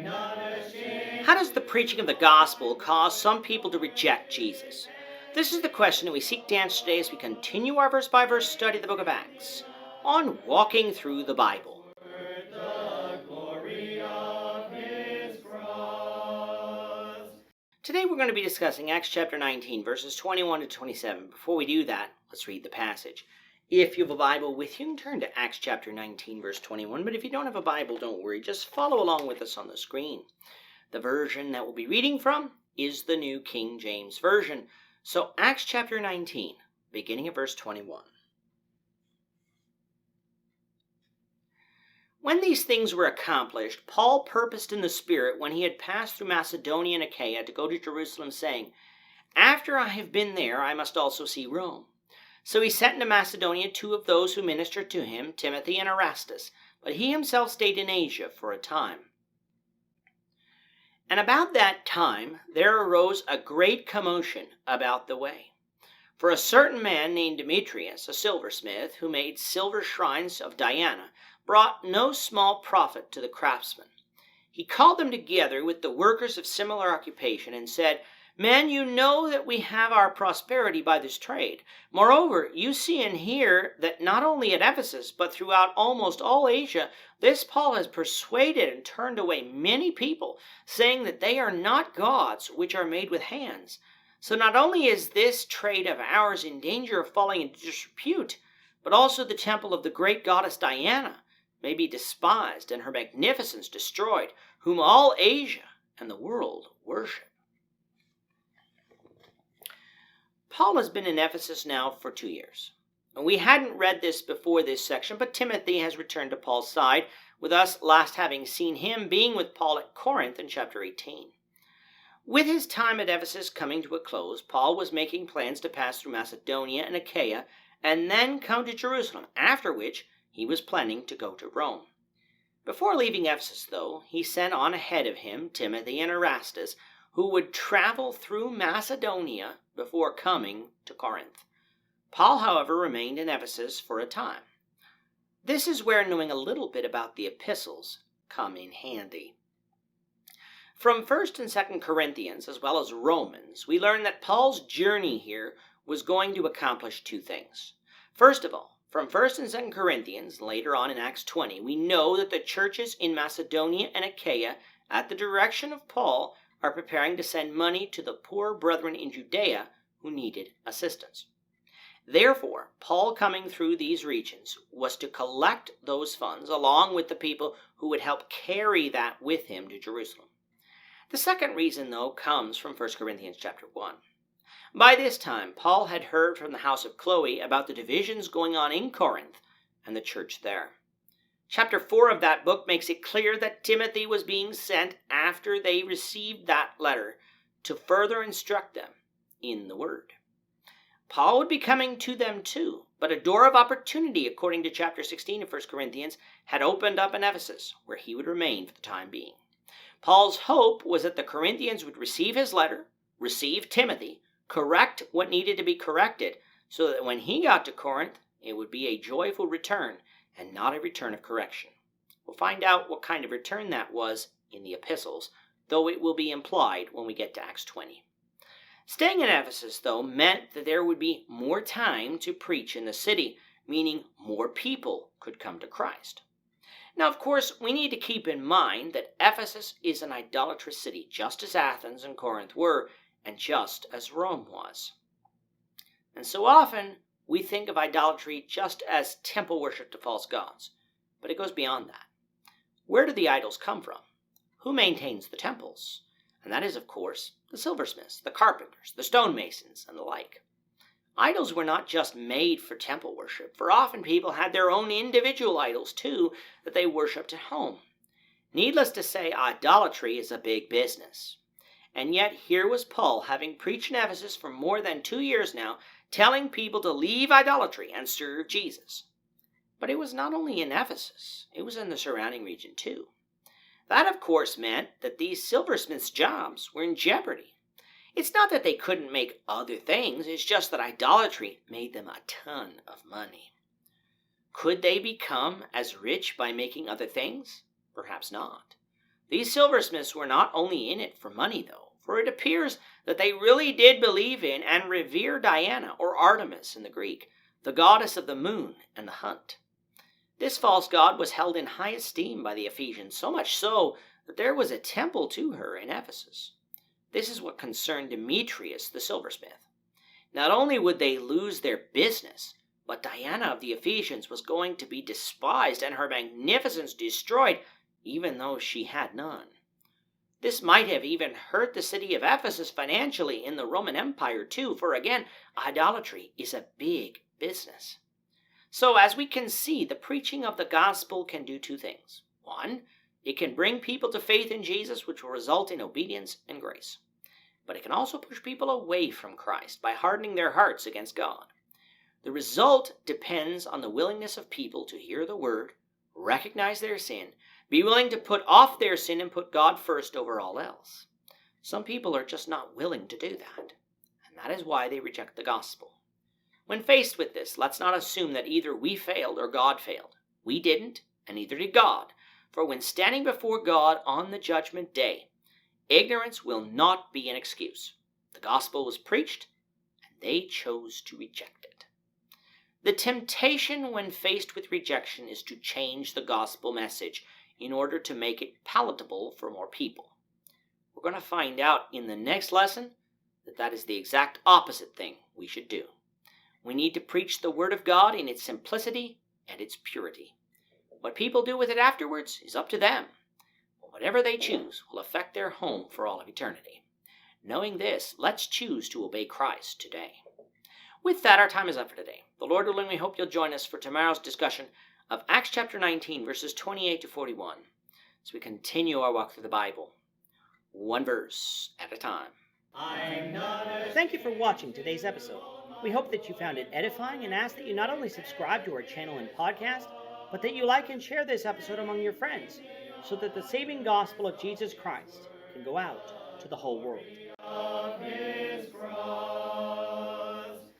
How does the preaching of the gospel cause some people to reject Jesus? This is the question that we seek to answer today as we continue our verse-by-verse study of the book of Acts on walking through the Bible. Today we're going to be discussing Acts chapter 19, verses 21 to 27. Before we do that, let's read the passage. If you have a Bible with you, turn to Acts chapter 19, verse 21. But if you don't have a Bible, don't worry. Just follow along with us on the screen. The version that we'll be reading from is the New King James Version. So Acts chapter 19, beginning at verse 21. When these things were accomplished, Paul purposed in the Spirit, when he had passed through Macedonia and Achaia, to go to Jerusalem, saying, "After I have been there, I must also see Rome." So he sent into Macedonia 2 of those who ministered to him, Timothy and Erastus, but he himself stayed in Asia for a time. And about that time there arose a great commotion about the way. For a certain man named Demetrius, a silversmith, who made silver shrines of Diana, brought no small profit to the craftsmen. He called them together with the workers of similar occupation and said, "Men, you know that we have our prosperity by this trade. Moreover, you see and hear that not only at Ephesus, but throughout almost all Asia, this Paul has persuaded and turned away many people, saying that they are not gods which are made with hands. So not only is this trade of ours in danger of falling into disrepute, but also the temple of the great goddess Diana may be despised and her magnificence destroyed, whom all Asia and the world worship." Paul has been in Ephesus now for 2 years. And we hadn't read this before this section, but Timothy has returned to Paul's side, with us last having seen him being with Paul at Corinth in chapter 18. With his time at Ephesus coming to a close, Paul was making plans to pass through Macedonia and Achaia and then come to Jerusalem, after which he was planning to go to Rome. Before leaving Ephesus, though, he sent on ahead of him Timothy and Erastus, who would travel through Macedonia before coming to Corinth. Paul, however, remained in Ephesus for a time. This is where knowing a little bit about the epistles come in handy. From 1st and 2nd Corinthians, as well as Romans, we learn that Paul's journey here was going to accomplish 2 things. First of all, from 1st and 2nd Corinthians, later on in Acts 20, we know that the churches in Macedonia and Achaia, at the direction of Paul, are preparing to send money to the poor brethren in Judea who needed assistance. Therefore, Paul coming through these regions was to collect those funds along with the people who would help carry that with him to Jerusalem. The second reason, though, comes from 1 Corinthians chapter 1. By this time, Paul had heard from the house of Chloe about the divisions going on in Corinth and the church there. Chapter 4 of that book makes it clear that Timothy was being sent after they received that letter to further instruct them in the word. Paul would be coming to them too, but a door of opportunity, according to chapter 16 of 1 Corinthians, had opened up in Ephesus, where he would remain for the time being. Paul's hope was that the Corinthians would receive his letter, receive Timothy, correct what needed to be corrected, so that when he got to Corinth, it would be a joyful return and not a return of correction. We'll find out what kind of return that was in the epistles, though it will be implied when we get to Acts 20. Staying in Ephesus, though, meant that there would be more time to preach in the city, meaning more people could come to Christ. Now, of course, we need to keep in mind that Ephesus is an idolatrous city, just as Athens and Corinth were, and just as Rome was. And so often, we think of idolatry just as temple worship to false gods, but it goes beyond that. Where do the idols come from? Who maintains the temples? And that is, of course, the silversmiths, the carpenters, the stonemasons, and the like. Idols were not just made for temple worship, for often people had their own individual idols too that they worshipped at home. Needless to say, idolatry is a big business. And yet here was Paul, having preached in Ephesus for more than 2 years now, telling people to leave idolatry and serve Jesus. But it was not only in Ephesus, it was in the surrounding region too. That, of course, meant that these silversmiths' jobs were in jeopardy. It's not that they couldn't make other things, it's just that idolatry made them a ton of money. Could they become as rich by making other things? Perhaps not. These silversmiths were not only in it for money, though, for it appears that they really did believe in and revere Diana, or Artemis in the Greek, the goddess of the moon and the hunt. This false god was held in high esteem by the Ephesians, so much so that there was a temple to her in Ephesus. This is what concerned Demetrius the silversmith. Not only would they lose their business, but Diana of the Ephesians was going to be despised and her magnificence destroyed, even though she had none. This might have even hurt the city of Ephesus financially in the Roman Empire too, for again, idolatry is a big business. So as we can see, the preaching of the gospel can do two things. One, it can bring people to faith in Jesus, which will result in obedience and grace. But it can also push people away from Christ by hardening their hearts against God. The result depends on the willingness of people to hear the word, recognize their sin, be willing to put off their sin and put God first over all else. Some people are just not willing to do that, and that is why they reject the gospel. When faced with this, let's not assume that either we failed or God failed. We didn't, and neither did God. For when standing before God on the judgment day, ignorance will not be an excuse. The gospel was preached, and they chose to reject it. The temptation when faced with rejection is to change the gospel message in order to make it palatable for more people. We're going to find out in the next lesson that that is the exact opposite thing we should do. We need to preach the word of God in its simplicity and its purity. What people do with it afterwards is up to them. But whatever they choose will affect their home for all of eternity. Knowing this, let's choose to obey Christ today. With that, our time is up for today. The Lord willing, we hope you'll join us for tomorrow's discussion of Acts chapter 19, verses 28 to 41, as we continue our walk through the Bible, one verse at a time. Thank you for watching today's episode. We hope that you found it edifying and ask that you not only subscribe to our channel and podcast, but that you like and share this episode among your friends, so that the saving gospel of Jesus Christ can go out to the whole world.